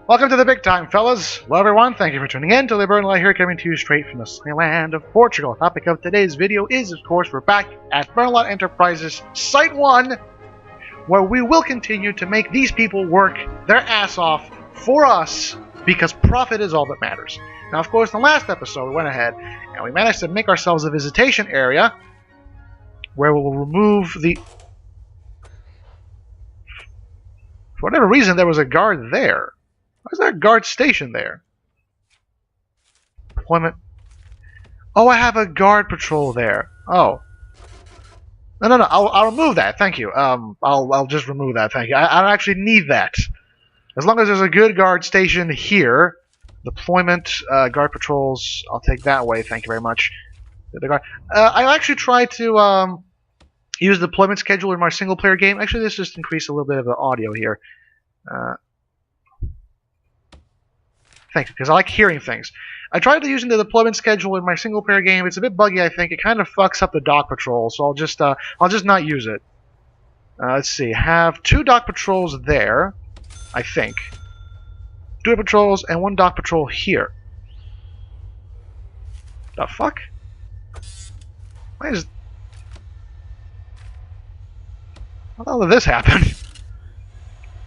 Welcome to the big time, fellas. Hello, everyone. Thank you for tuning in. Tully Burnalot here, coming to you straight from the land of Portugal. The topic of today's video is, of course, we're back at Burnalot Enterprises Site 1, where we will continue to make these people work their ass off for us, because profit is all that matters. Now, of course, in the last episode, we went ahead and we managed to make ourselves a visitation area where we will remove the... For whatever reason, there was a guard there. Why is there a guard station there? Deployment. Oh, I have a guard patrol there. Oh. No. I'll remove that. Thank you. I'll just remove that. Thank you. I don't actually need that. As long as there's a good guard station here. Deployment, guard patrols. I'll take that way. Thank you very much. The guard. I actually tried to use the deployment schedule in my single-player game. Actually, this just increased a little bit of the audio here. Thank you, because I like hearing things. I tried to using the deployment schedule in my single-player game. It's a bit buggy, I think. It kind of fucks up the dock patrol, so I'll just not use it. Let's see. Have 2 dock patrols there, I think. 2 patrols and 1 dock patrol here. The fuck? Why is... How the hell did this happen?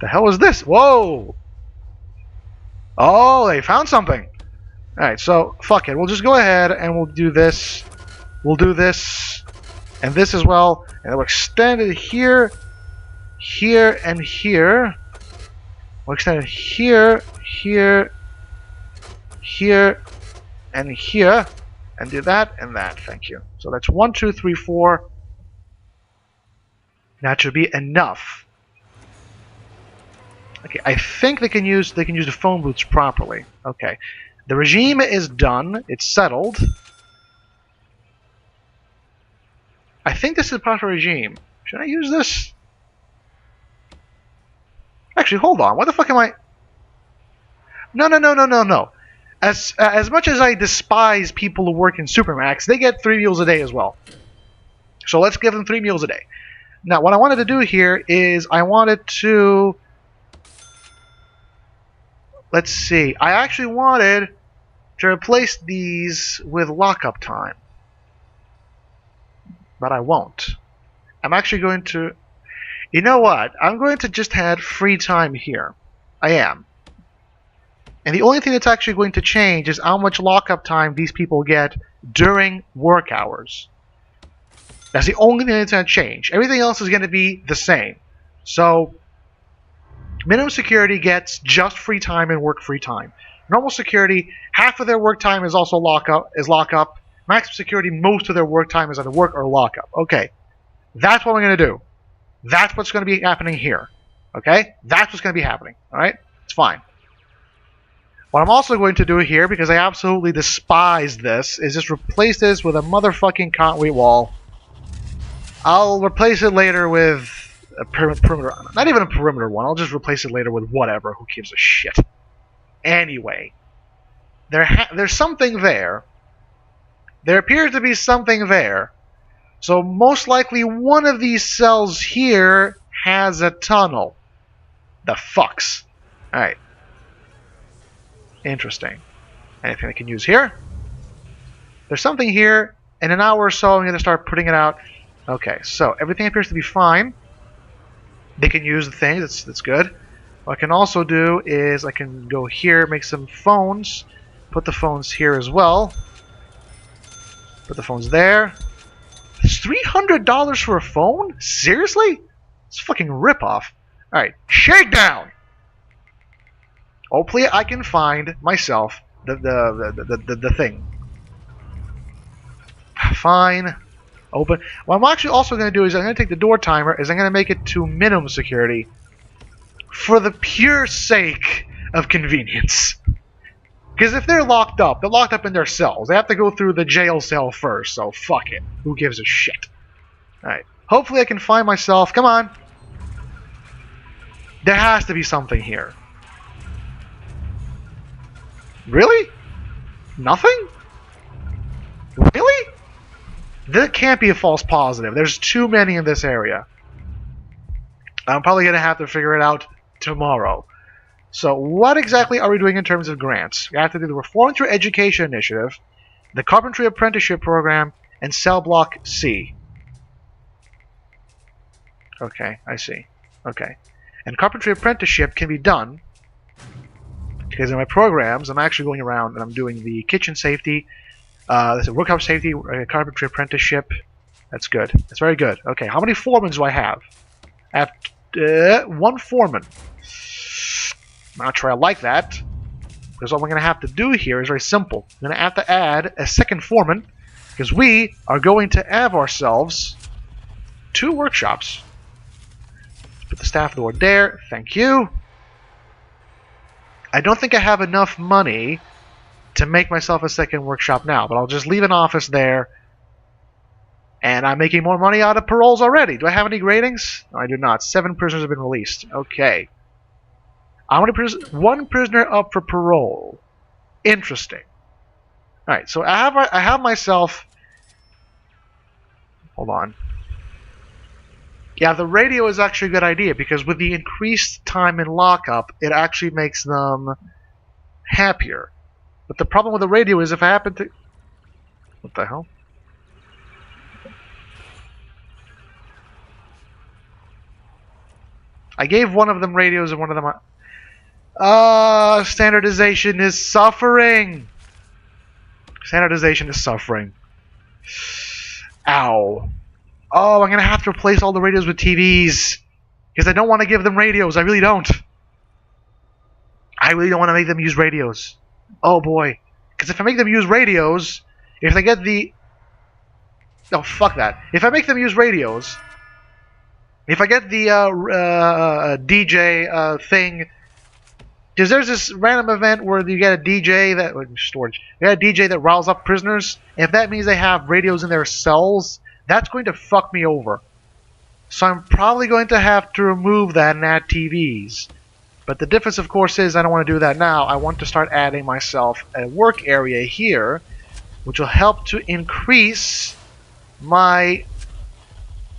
The hell is this? Whoa! Oh, they found something. Alright, so, fuck it. We'll just go ahead and we'll do this. We'll do this. And this as well. And we'll extend it here. Here and here. We'll extend it here. Here. Here. And here. And do that and that. Thank you. So that's 1, 2, 3, 4. That should be enough. Okay, I think they can use the phone booths properly. Okay, the regime is done. It's settled. I think this is the proper regime. Should I use this? Actually, hold on. What the fuck am I? No. As much as I despise people who work in Supermax, they get 3 meals a day as well. So let's give them 3 meals a day. Now, what I wanted to do here is I wanted to... Let's see. I actually wanted to replace these with lockup time. But I won't. I'm actually going to... You know what? I'm going to just add free time here. I am. And the only thing that's actually going to change is how much lockup time these people get during work hours. That's the only thing that's going to change. Everything else is going to be the same. So... Minimum security gets just free time and work free time. Normal security, half of their work time is also lockup. Maximum security, most of their work time is either work or lockup. Okay, that's what we're going to do. That's what's going to be happening here. Okay, that's what's going to be happening. All right, it's fine. What I'm also going to do here, because I absolutely despise this, is just replace this with a motherfucking concrete wall. I'll replace it later with a perimeter, not even a perimeter one. I'll just replace it later with whatever. Who gives a shit? Anyway, there's something there. There appears to be something there. So most likely one of these cells here has a tunnel. The fucks. Alright. Interesting. Anything I can use here? There's something here. In an hour or so, I'm going to start putting it out. Okay, so everything appears to be fine. They can use the thing. That's good. What I can also do is I can go here, make some phones, put the phones here as well. Put the phones there. It's $300 for a phone? Seriously? It's a fucking ripoff. All right, shakedown. Hopefully, I can find myself the thing. Fine. Open. What I'm actually also going to do is I'm going to take the door timer, I'm going to make it to minimum security for the pure sake of convenience. Because if they're locked up in their cells. They have to go through the jail cell first, so fuck it. Who gives a shit? Alright. Hopefully I can find myself. Come on. There has to be something here. Really? Nothing? Really? That can't be a false positive. There's too many in this area. I'm probably going to have to figure it out tomorrow. So what exactly are we doing in terms of grants? We have to do the Reform Through Education Initiative, the Carpentry Apprenticeship Program, and Cell Block C. Okay, I see. Okay. And Carpentry Apprenticeship can be done because in my programs, I'm actually going around and I'm doing the kitchen safety, workshop safety, carpentry apprenticeship. That's good. That's very good. Okay, how many foremen do I have? I have 1 foreman. I'm not sure I like that, because what we're going to have to do here is very simple. I'm going to have to add a 2nd foreman, because we are going to have ourselves 2 workshops. Put the staff door there. Thank you. I don't think I have enough money to make myself a 2nd workshop now, but I'll just leave an office there. And I'm making more money out of paroles already. Do I have any gradings? No, I do not. 7 prisoners have been released. Okay. How many 1 prisoner up for parole. Interesting. Alright, so I have myself... Hold on. Yeah, the radio is actually a good idea, because with the increased time in lockup, it actually makes them happier. But the problem with the radio is if I happen to... What the hell? I gave one of them radios and one of them... standardization is suffering! Standardization is suffering. Ow. Oh, I'm going to have to replace all the radios with TVs. Because I don't want to give them radios. I really don't. I really don't want to make them use radios. Oh, boy. Because if I make them use radios, if they get the... Oh, fuck that. If I make them use radios, if I get the DJ thing... Because there's this random event where you get a DJ that... Storage. You get a DJ that riles up prisoners. And if that means they have radios in their cells... That's going to fuck me over. So I'm probably going to have to remove that and add TVs. But the difference, of course, is I don't want to do that now. I want to start adding myself a work area here, which will help to increase my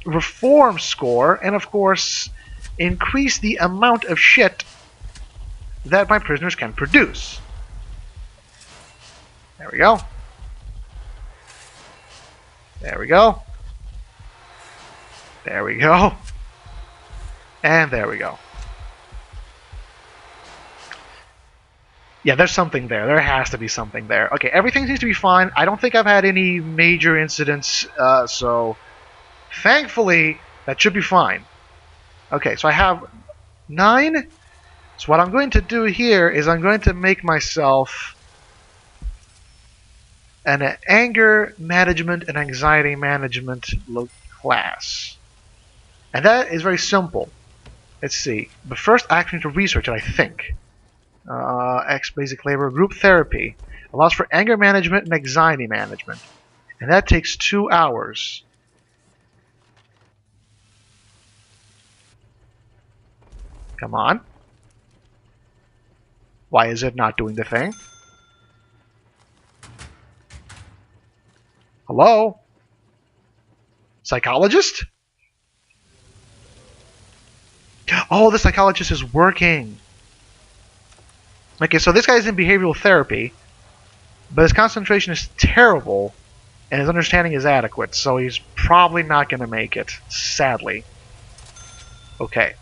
reform score and, of course, increase the amount of shit that my prisoners can produce. There we go. There we go. There we go. And there we go. Yeah, there's something there. There has to be something there. Okay, everything seems to be fine. I don't think I've had any major incidents, so thankfully that should be fine. Okay, so I have 9. So what I'm going to do here is I'm going to make myself an anger management and anxiety management class. And that is very simple. Let's see. But first I actually need to research it, I think. X basic labor group therapy allows for anger management and anxiety management. And that takes 2 hours. Come on. Why is it not doing the thing? Hello? Psychologist? Oh, the psychologist is working. Okay, so this guy is in behavioral therapy, but his concentration is terrible, and his understanding is adequate, so he's probably not going to make it, sadly. Okay.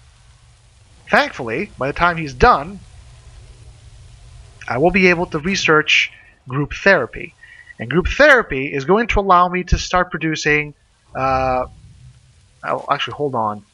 Thankfully, by the time he's done, I will be able to research group therapy. And group therapy is going to allow me to start producing... actually, hold on.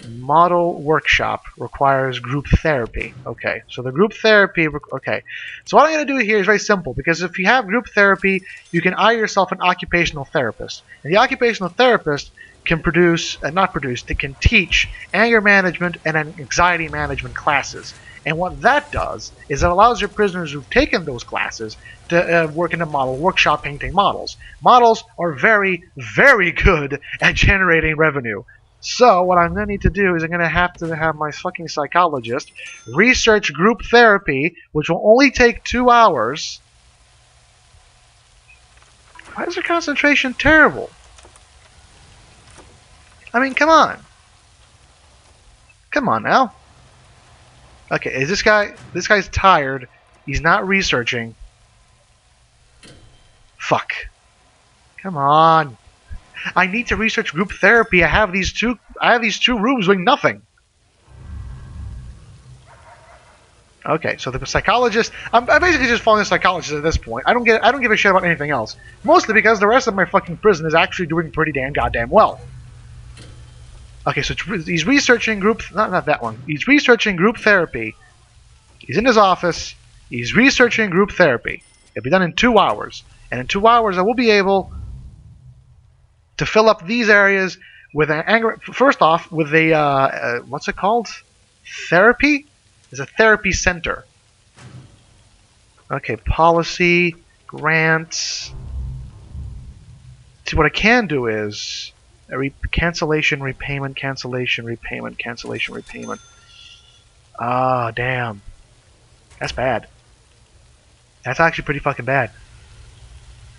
Model workshop requires group therapy. Okay, so the group therapy... Okay, so what I'm going to do here is very simple, because if you have group therapy, you can hire yourself an occupational therapist. And the occupational therapist can they can teach anger management and anxiety management classes. And what that does is it allows your prisoners who've taken those classes to work in a model workshop painting models. Models are very, very good at generating revenue. So what I'm going to need to do is I'm going to have my fucking psychologist research group therapy, which will only take 2 hours. Why is the concentration terrible? I mean, come on. Come on now. Okay, is this guy... This guy's tired. He's not researching. Fuck. Come on. I need to research group therapy. I have these two rooms doing nothing. Okay, so the psychologist... I'm basically just following the psychologist at this point. I don't give a shit about anything else. Mostly because the rest of my fucking prison is actually doing pretty damn goddamn well. Okay, so he's researching group... Not that one. He's researching group therapy. He's in his office. He's researching group therapy. It'll be done in 2 hours. And in 2 hours, I will be able to fill up these areas with an anger... First off, with a... what's it called? Therapy? It's a therapy center. Okay, policy, grants. See, what I can do is cancellation, repayment, cancellation, repayment, cancellation, repayment. Ah, damn. That's bad. That's actually pretty fucking bad.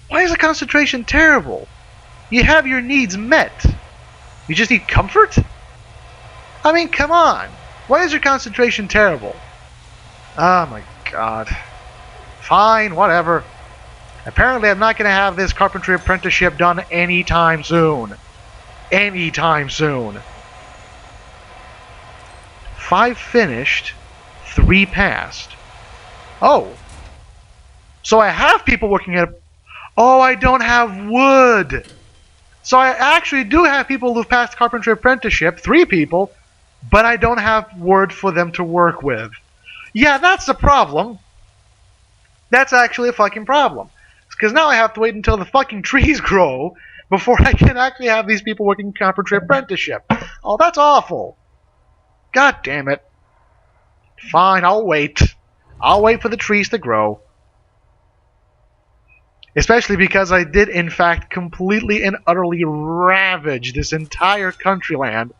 Why is the concentration terrible? You have your needs met. You just need comfort? I mean, come on. Why is your concentration terrible? Oh my god. Fine, whatever. Apparently I'm not going to have this carpentry apprenticeship done anytime soon. Anytime soon. 5 finished, 3 passed. Oh. So I have people working at... Oh, I don't have wood. So I actually do have people who've passed carpentry apprenticeship, 3 people, but I don't have wood for them to work with. Yeah, that's the problem. That's actually a fucking problem. Because now I have to wait until the fucking trees grow before I can actually have these people working carpentry apprenticeship. Oh, that's awful. God damn it. Fine, I'll wait. I'll wait for the trees to grow. Especially because I did, in fact, completely and utterly ravage this entire country land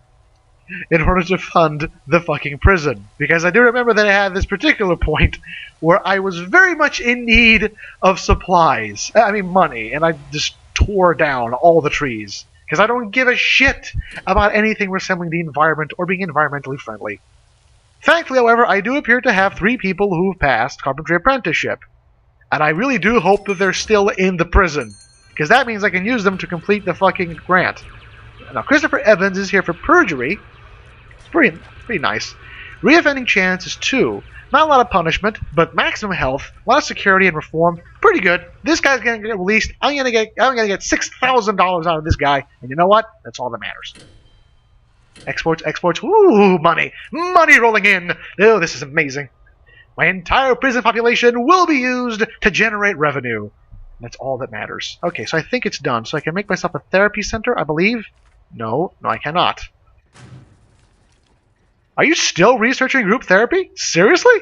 in order to fund the fucking prison. Because I do remember that I had this particular point where I was very much in need of supplies. I mean, money. And I just tore down all the trees. Because I don't give a shit about anything resembling the environment or being environmentally friendly. Thankfully, however, I do appear to have 3 people who've passed carpentry apprenticeship. And I really do hope that they're still in the prison. Because that means I can use them to complete the fucking grant. Now, Christopher Evans is here for perjury. It's pretty nice. Reoffending chance is 2. Not a lot of punishment, but maximum health, a lot of security and reform. Pretty good. This guy's gonna get released. I'm gonna get $6,000 out of this guy. And you know what? That's all that matters. Exports, exports. Ooh, money. Money rolling in. Oh, this is amazing. My entire prison population will be used to generate revenue. That's all that matters. Okay, so I think it's done. So I can make myself a therapy center, I believe. No, I cannot. Are you still researching group therapy? Seriously?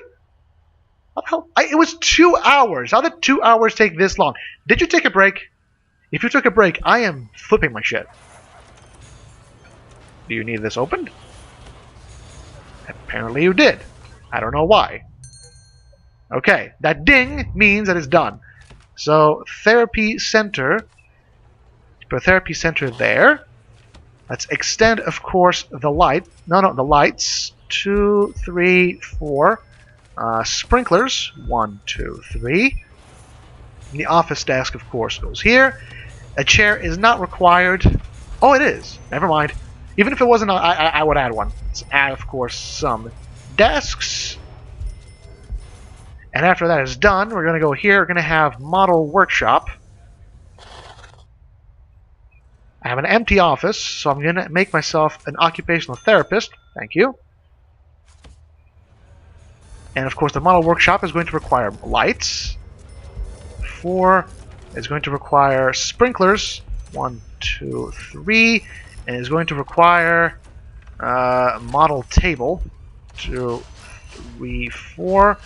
What the hell? It was 2 hours. How did 2 hours take this long? Did you take a break? If you took a break, I am flipping my shit. Do you need this opened? Apparently you did. I don't know why. Okay, that ding means that it's done. So, therapy center. Put a therapy center there. Let's extend, of course, the light. No, the lights. 2, 3, 4. Sprinklers. 1, 2, 3. And the office desk, of course, goes here. A chair is not required. Oh, it is. Never mind. Even if it wasn't, I would add one. Let's add, of course, some desks. And after that is done, we're going to go here. We're going to have model workshop. I have an empty office, so I'm going to make myself an occupational therapist. Thank you. And of course, the model workshop is going to require lights. 4 is going to require sprinklers. 1, 2, 3. And is going to require a model table. 2, 3, 4.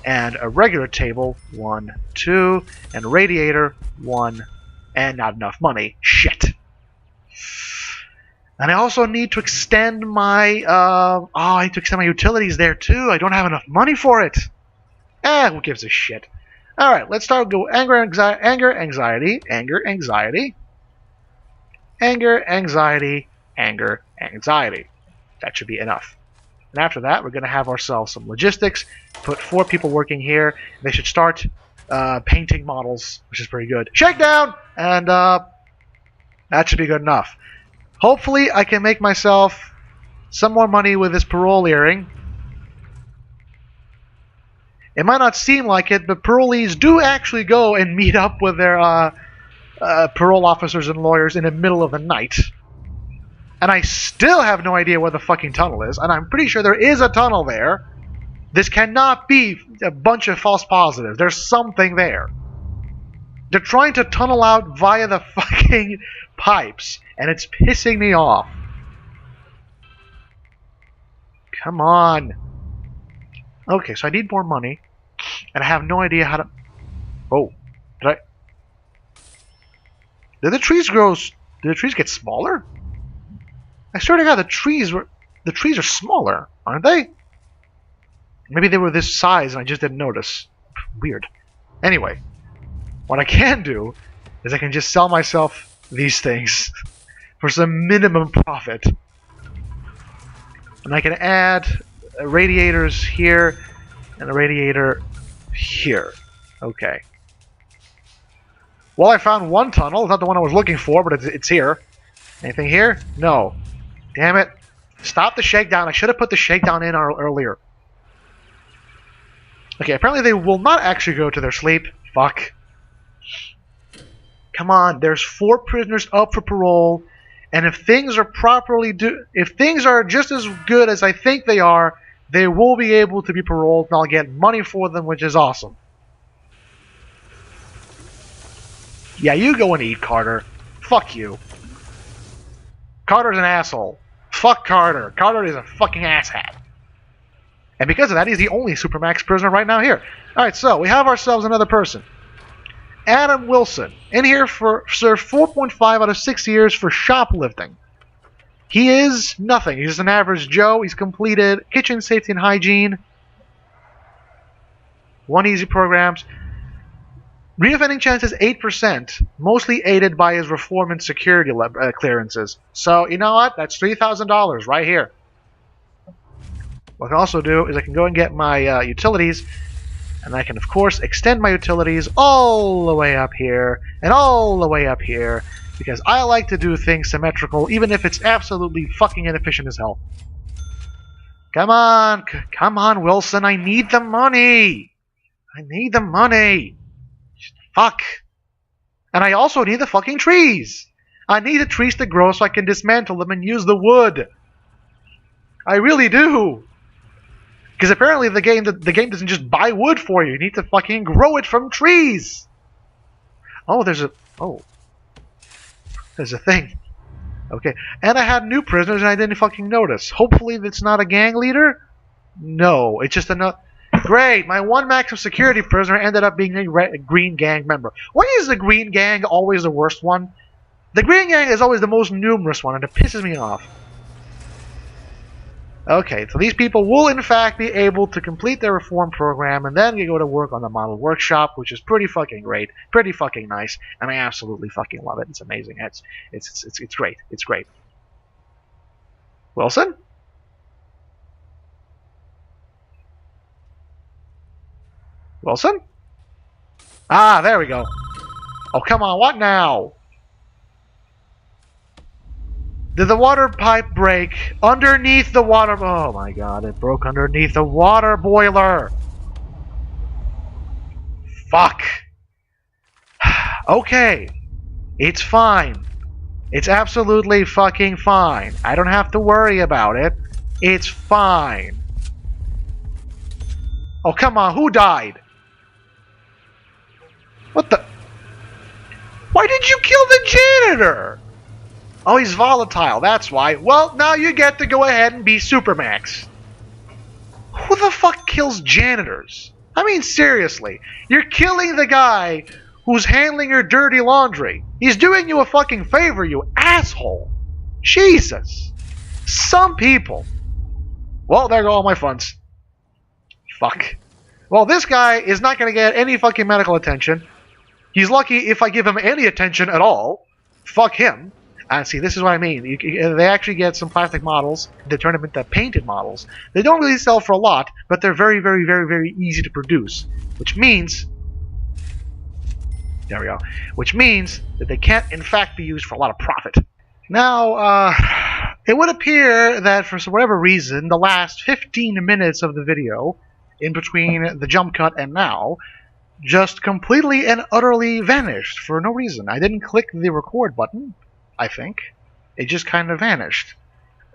And a regular table, 1, 2, and a radiator, 1, and not enough money. Shit. And I also need to extend my, I need to extend my utilities there too. I don't have enough money for it. Who gives a shit? Alright, let's start go anger, anxiety, anger, anxiety, anger, anxiety, anger, anxiety, anger, anxiety. That should be enough. And after that, we're going to have ourselves some logistics, put 4 people working here. They should start painting models, which is pretty good. Shakedown! And that should be good enough. Hopefully, I can make myself some more money with this parole earring. It might not seem like it, but parolees do actually go and meet up with their parole officers and lawyers in the middle of the night. And I still have no idea where the fucking tunnel is, and I'm pretty sure there is a tunnel there. This cannot be a bunch of false positives. There's something there. They're trying to tunnel out via the fucking pipes, and it's pissing me off. Come on. Okay, so I need more money, and I have no idea how to... Oh, did the trees grow... Did the trees get smaller? I swear to God, the trees are smaller, aren't they? Maybe they were this size and I just didn't notice. Weird. Anyway, what I can do is I can just sell myself these things for some minimum profit. And I can add radiators here and a radiator here. Okay. Well, I found one tunnel. It's not the one I was looking for, but it's here. Anything here? No. Damn it. Stop the shakedown. I should have put the shakedown in earlier. Okay, apparently they will not actually go to their sleep. Fuck. Come on, there's 4 prisoners up for parole, and if things are if things are just as good as I think they are, they will be able to be paroled, and I'll get money for them, which is awesome. Yeah, you go and eat, Carter. Fuck you. Carter's an asshole. Fuck Carter. Carter is a fucking asshat. And because of that, he's the only Supermax prisoner right now here. Alright, so we have ourselves another person. Adam Wilson. In here for served 4.5 out of 6 years for shoplifting. He is nothing. He's just an average Joe. He's completed kitchen safety and hygiene. 1 easy programs. Reoffending chance is 8%, mostly aided by his reform and security clearances. So, you know what? That's $3,000 right here. What I can also do is I can go and get my utilities, and I can, of course, extend my utilities all the way up here, and all the way up here, because I like to do things symmetrical, even if it's absolutely fucking inefficient as hell. Come on, Wilson, I need the money! I need the money! Fuck. And I also need the fucking trees. I need the trees to grow so I can dismantle them and use the wood. I really do. Because apparently the game doesn't just buy wood for you. You need to fucking grow it from trees. Oh, there's a thing. Okay. And I had new prisoners and I didn't fucking notice. Hopefully it's not a gang leader. No, it's just another... Great, my 1 maximum security prisoner ended up being a green gang member. Why is the green gang always the worst one? The green gang is always the most numerous one, and it pisses me off. Okay, so these people will in fact be able to complete their reform program, and then you go to work on the model workshop, which is pretty fucking great, pretty fucking nice, and I absolutely fucking love it. It's amazing. It's great. It's great. Wilson? Wilson? Ah, there we go. Oh, come on, what now? Did the water pipe break underneath the water... Oh my god, it broke underneath the water boiler. Fuck. Okay. It's fine. It's absolutely fucking fine. I don't have to worry about it. It's fine. Oh, come on, who died? What the... Why did you kill the janitor? Oh, he's volatile, that's why. Well, now you get to go ahead and be Supermax. Who the fuck kills janitors? I mean, seriously. You're killing the guy who's handling your dirty laundry. He's doing you a fucking favor, you asshole. Jesus. Some people. Well, there go all my funds. Fuck. Well, this guy is not going to get any fucking medical attention. He's lucky if I give him any attention at all. Fuck him. See, this is what I mean. They actually get some plastic models. They turn them into painted models. They don't really sell for a lot, but they're very, very, very, very easy to produce. Which means... There we go. Which means that they can't, in fact, be used for a lot of profit. Now, it would appear that for whatever reason, the last 15 minutes of the video, in between the jump cut and now, just completely and utterly vanished for no reason. I didn't click the record button, I think. It just kind of vanished.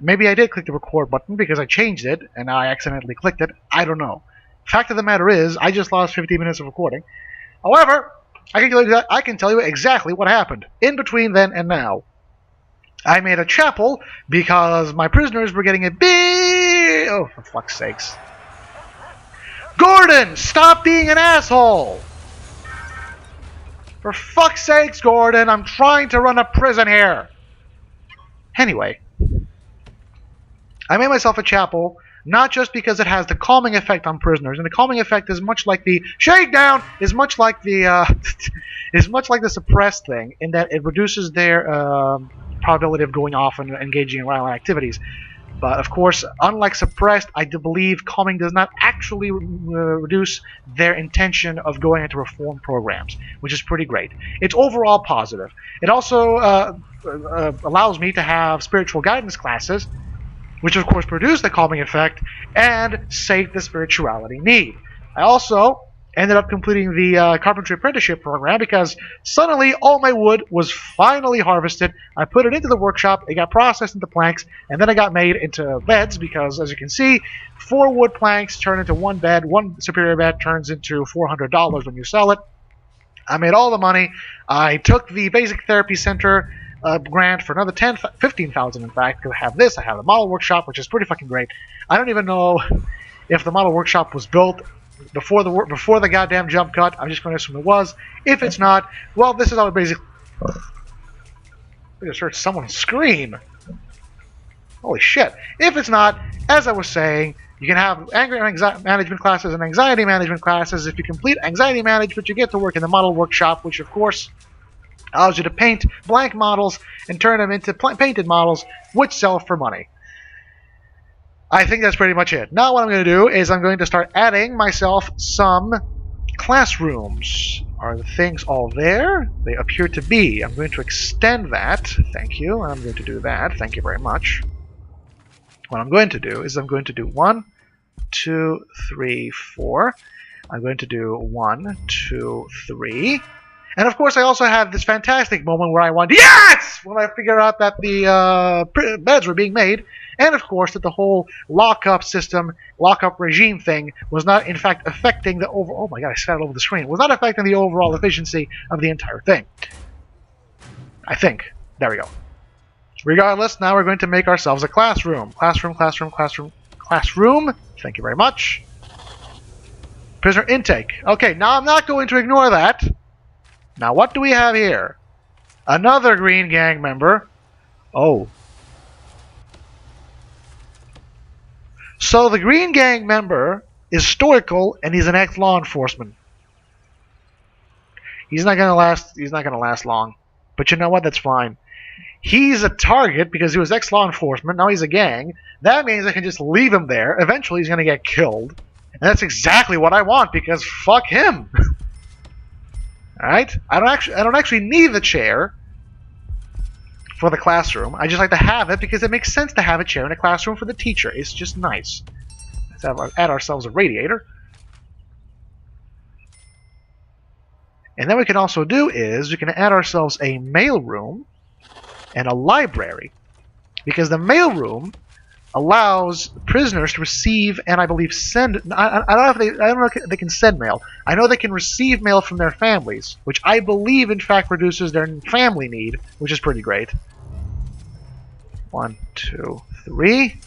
Maybe I did click the record button because I changed it and I accidentally clicked it. I don't know. Fact of the matter is, I just lost 15 minutes of recording. However, I can tell you exactly what happened in between then and now. I made a chapel because my prisoners were getting a big... Oh, for fuck's sakes. Gordon, stop being an asshole! For fuck's sakes, Gordon, I'm trying to run a prison here. Anyway, I made myself a chapel, not just because it has the calming effect on prisoners, and the calming effect is much like the shakedown, is much like the is much like the suppressed thing, in that it reduces their probability of going off and engaging in violent activities. But of course, unlike suppressed, I do believe calming does not actually reduce their intention of going into reform programs, which is pretty great. It's overall positive. It also allows me to have spiritual guidance classes, which of course produce the calming effect and sate the spirituality need. I also ended up completing the carpentry apprenticeship program because suddenly all my wood was finally harvested. I put it into the workshop, it got processed into planks, and then it got made into beds because, as you can see, 4 wood planks turn into 1 bed, 1 superior bed turns into $400 when you sell it. I made all the money. I took the Basic Therapy Center grant for another $15,000 in fact, because I have this, I have the model workshop, which is pretty fucking great. I don't even know if the model workshop was built before the goddamn jump cut. I'm just going to assume it was. If it's not, well, this is our basic... I just heard someone scream. Holy shit. If it's not, as I was saying, you can have anger management classes and anxiety management classes. If you complete anxiety management, you get to work in the model workshop, which of course allows you to paint blank models and turn them into painted models, which sell for money. I think that's pretty much it. Now what I'm going to do is I'm going to start adding myself some classrooms. Are the things all there? They appear to be. I'm going to extend that. Thank you. I'm going to do that. Thank you very much. What I'm going to do is I'm going to do 1, 2, 3, 4. I'm going to do 1, 2, 3. And of course I also have this fantastic moment where I went, yes! When I figured out that the beds were being made. And of course that the whole lockup system, lockup regime thing was not in fact affecting the overall... Oh my god, I spat all over the screen. Was not affecting the overall efficiency of the entire thing. I think. There we go. Regardless, now we're going to make ourselves a classroom. Classroom. Thank you very much. Prisoner intake. Okay, now I'm not going to ignore that. Now what do we have here? Another Green Gang member. Oh. So the Green Gang member is stoical and he's an ex-law enforcement. He's not gonna last long. But you know what? That's fine. He's a target because he was ex-law enforcement. Now he's a gang. That means I can just leave him there. Eventually he's gonna get killed. And that's exactly what I want because fuck him. Alright? I don't actually need the chair for the classroom. I just like to have it because it makes sense to have a chair in a classroom for the teacher. It's just nice. Let's add ourselves a radiator. And then we can also do is we can add ourselves a mail room and a library. Because the mail room allows prisoners to receive and I believe send... I don't know if they can send mail. I know they can receive mail from their families, which I believe in fact reduces their family need, which is pretty great. 1, 2, 3.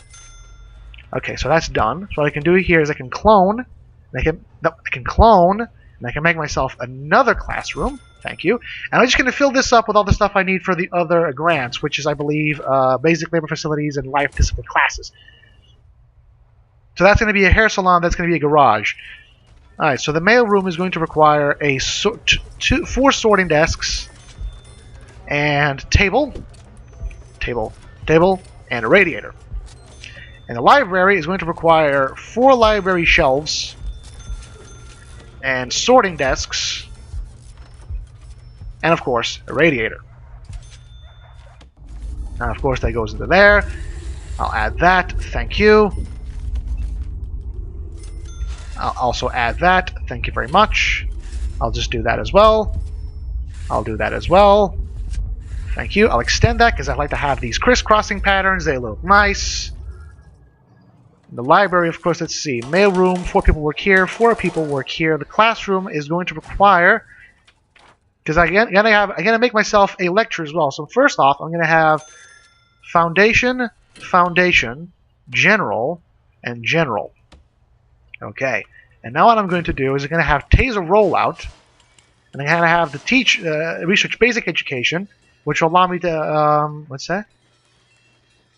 Okay, so that's done. So what I can do here is I can clone. I can clone, and I can make myself another classroom. Thank you. And I'm just going to fill this up with all the stuff I need for the other grants, which is, I believe, basic labor facilities and life discipline classes. So that's going to be a hair salon. That's going to be a garage. All right. So the mail room is going to require a 4 sorting desks and table. table, and a radiator. And the library is going to require 4 library shelves and sorting desks, and of course a radiator. Now of course that goes into there. I'll add that, thank you. I'll also add that, thank you very much. I'll just do that as well. I'll do that as well. Thank you. I'll extend that because I like to have these crisscrossing patterns. They look nice. The library, of course, let's see. Mailroom, 4 people work here, 4 people work here. The classroom is going to require, because I'm gonna make myself a lecture as well. So first off, I'm gonna have foundation, general, and general. Okay. And now what I'm going to do is I'm gonna have taser rollout, and I'm gonna have the research basic education, which will allow me to what's that?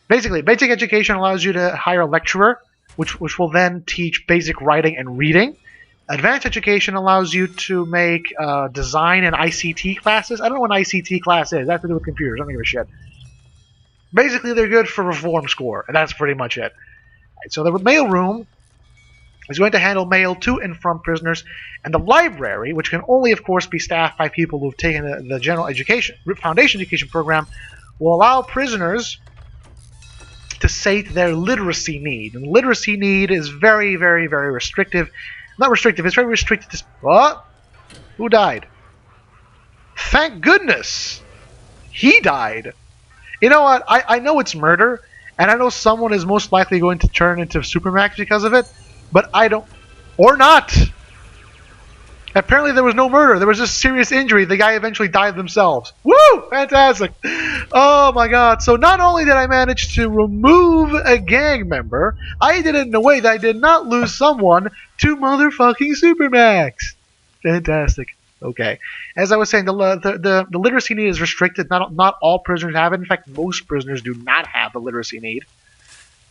Basically, basic education allows you to hire a lecturer, which will then teach basic writing and reading. Advanced education allows you to make design and ICT classes. I don't know what an ICT class is. That has to do with computers. I don't give a shit. Basically, they're good for reform score, and that's pretty much it. Right, so the mailroom is going to handle mail to and from prisoners, and the library, which can only, of course, be staffed by people who've taken the general education, foundation education program, will allow prisoners to sate their literacy need. And literacy need is very, very, very restrictive. Not restrictive, it's very restricted to... What? Who died? Thank goodness! He died! You know what? I know it's murder, and I know someone is most likely going to turn into Supermax because of it, but I don't... Or not! Apparently there was no murder. There was just serious injury. The guy eventually died themselves. Woo! Fantastic! Oh my god. So not only did I manage to remove a gang member, I did it in a way that I did not lose someone to motherfucking Supermax. Fantastic. Okay. As I was saying, the literacy need is restricted. Not all prisoners have it. In fact, most prisoners do not have the literacy need.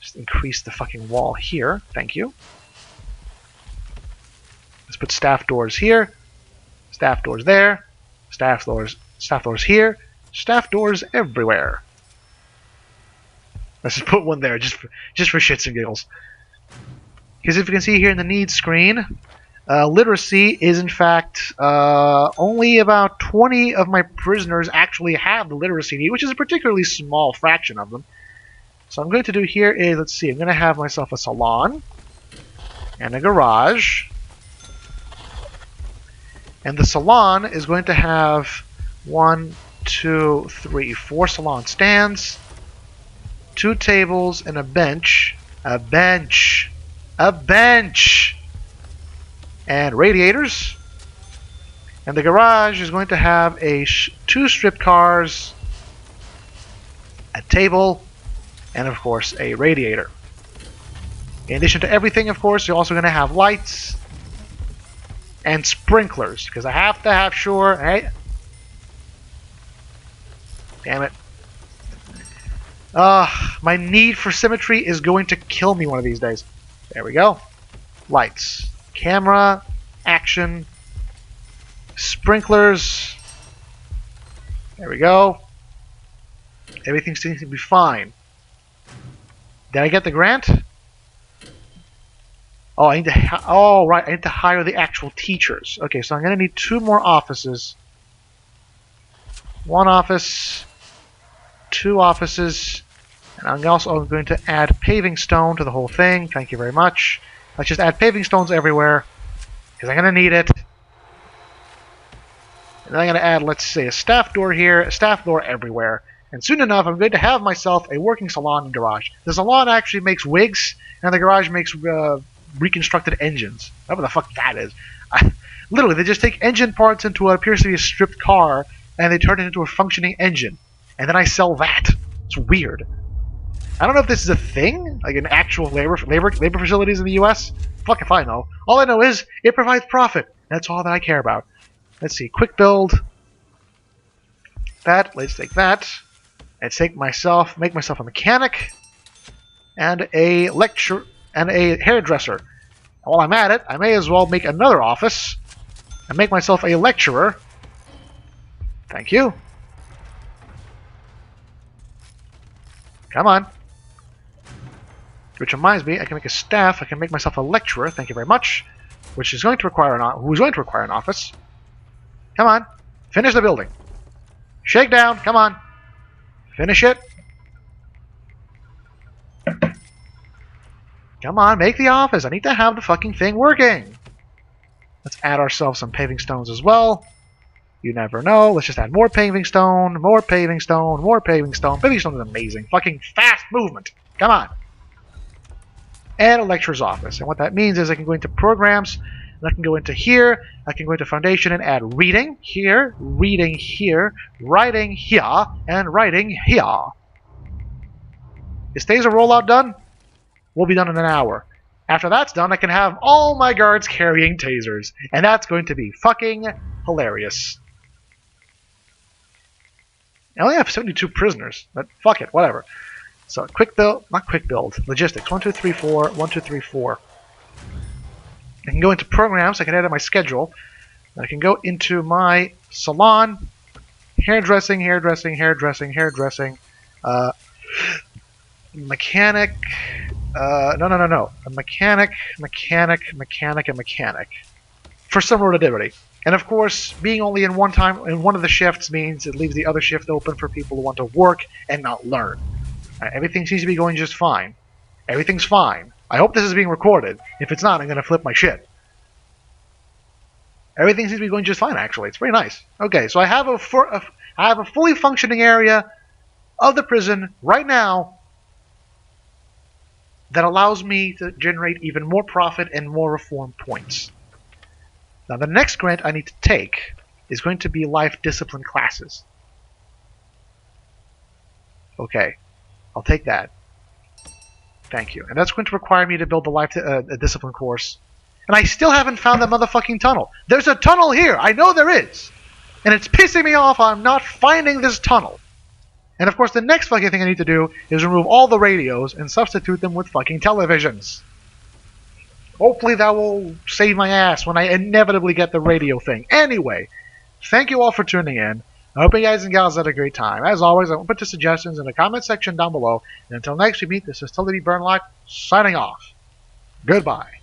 Just increase the fucking wall here. Thank you. Let's put staff doors here, staff doors there, staff doors here, staff doors everywhere. Let's just put one there, just for shits and giggles. Because if you can see here in the needs screen, literacy is in fact only about 20 of my prisoners actually have the literacy need, which is a particularly small fraction of them. So I'm going to do here is, let's see, I'm going to have myself a salon and a garage. And the salon is going to have 1, 2, 3, 4 salon stands, 2 tables, and a bench. A bench! And radiators. And the garage is going to have 2 strip cars, a table, and of course a radiator. In addition to everything, of course, you're also going to have lights and sprinklers, because I have to have sure. Hey, damn it! My need for symmetry is going to kill me one of these days. There we go. Lights, camera, action, sprinklers. There we go. Everything seems to be fine. Did I get the grant? Oh, I need to. Oh, right. I need to hire the actual teachers. Okay, so I'm gonna need 2 more offices. 1 office, 2 offices, and I'm also going to add paving stone to the whole thing. Thank you very much. Let's just add paving stones everywhere, because I'm gonna need it. And then I'm gonna add, let's say, a staff door here, a staff door everywhere. And soon enough, I'm going to have myself a working salon and garage. The salon actually makes wigs, and the garage makes reconstructed engines. Whatever the fuck that is. Literally, they just take engine parts into what appears to be a stripped car, and they turn it into a functioning engine. And then I sell that. It's weird. I don't know if this is a thing, like an actual labor facilities in the U.S. Fuck if I know. All I know is it provides profit. That's all that I care about. Let's see. Quick build. That. Let's take that. Let's make myself a mechanic and a hairdresser. And while I'm at it, I may as well make another office and make myself a lecturer. Thank you. Come on. Which reminds me, I can make a staff. I can make myself a lecturer. Thank you very much. Which is going to require who's going to require an office. Come on. Finish the building. Shake down. Come on. Finish it. Come on, make the office. I need to have the fucking thing working. Let's add ourselves some paving stones as well. You never know. Let's just add more paving stone, more paving stone, more paving stone. Paving stone is amazing. Fucking fast movement. Come on. And a lecturer's office. And what that means is I can go into programs, and I can go into here, I can go into foundation and add reading here, writing here, and writing here. Is Taser rollout done? We'll be done in an hour. After that's done, I can have all my guards carrying tasers. And that's going to be fucking hilarious. I only have 72 prisoners, but fuck it, whatever. So, quick build, not quick build, logistics. 1, 2, 3, 4, 1, 2, 3, 4. I can go into programs, I can edit my schedule. I can go into my salon, hairdressing, hairdressing, mechanic, no. A mechanic, and mechanic. For some rotativity. And of course, being only in one of the shifts means it leaves the other shift open for people who want to work and not learn. Everything seems to be going just fine. Everything's fine. I hope this is being recorded. If it's not, I'm going to flip my shit. Everything seems to be going just fine, actually. It's very nice. Okay, so I have a fully functioning area of the prison right now that allows me to generate even more profit and more reform points. Now, the next grant I need to take is going to be life discipline classes. Okay, I'll take that. Thank you. And that's going to require me to build the life discipline course. And I still haven't found that motherfucking tunnel. There's a tunnel here! I know there is! And it's pissing me off I'm not finding this tunnel. And of course, the next fucking thing I need to do is remove all the radios and substitute them with fucking televisions. Hopefully that will save my ass when I inevitably get the radio thing. Anyway, thank you all for tuning in. I hope you guys and gals had a great time. As always, I will put the suggestions in the comment section down below. And until next we meet, this is Tully Burnalot signing off. Goodbye.